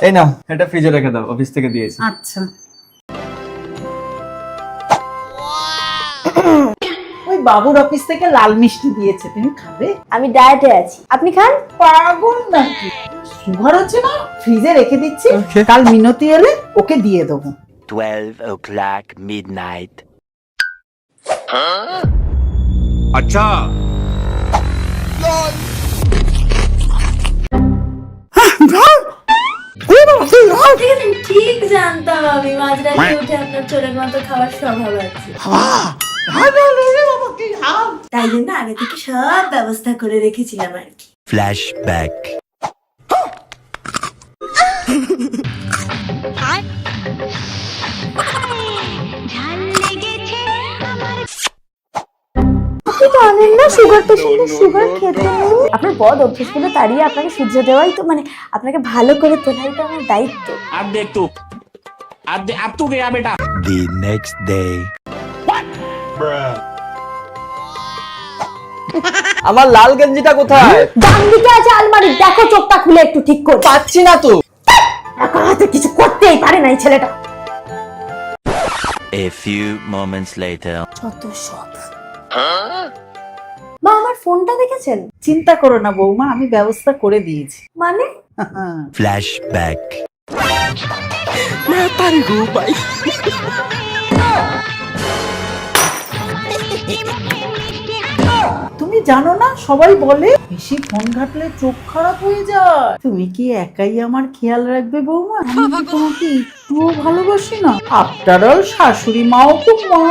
এই নাও, এটা ফ্রিজে রেখে দাও, অফিস থেকে দিয়েছি। আচ্ছা। ওই বাবুর অফিস থেকে লাল মিষ্টি দিয়েছে, তুমি খাবে? আমি ডায়েটে আছি, আপনি খান। পাগল নাকি? সুগার হচ্ছে না, ফ্রিজে রেখে দিচ্ছি, কাল মিনতি এলে ওকে দিয়ে দেবো। 12 o'clock midnight. अच्छा ঠিক জানতাম আমি মাঝরাতে উঠে আপনার চোরের মতো খাওয়ার স্বভাব আছে, তাই জন্য আগে থেকে সব ব্যবস্থা করে রেখেছিলাম আর কি। Flashback. আপনি তো আনেন না সুগার পেশেন্টের সুগার খেতে নেই। আপনার বদ অভ্যাসগুলো তাড়িয়ে আপনাকে সূর্য দেওয়াই তো মানে আপনাকে ভালো করে তোলাই তো আমার দায়িত্ব। अब देख तू अब तू गया बेटा। The next day. আমার লাল গেঞ্জিটা কোথায়? ডান দিকে আছে আলমারি, দেখো চোখটা খুলে একটু ঠিক করে। পাচ্ছি না তো। একা হাতে কিছু করতেই পারে না এই ছেলেটা। A few moments later. যত সব। মা আমার ফোনটা দেখেছেন? চিন্তা করো না বৌমা, আমি ব্যবস্থা করে দিয়েছি। মানে Flashback. তুমি জানো না, সবাই বলে বেশি ফোন ঘাটলে চোখ খারাপ হয়ে যায়। তুমি কি একাই আমার খেয়াল রাখবে বৌমা? আমি কি তোমাকে একটুও ভালোবাসি না? আফটার অল শাশুড়ি মাও তো মা।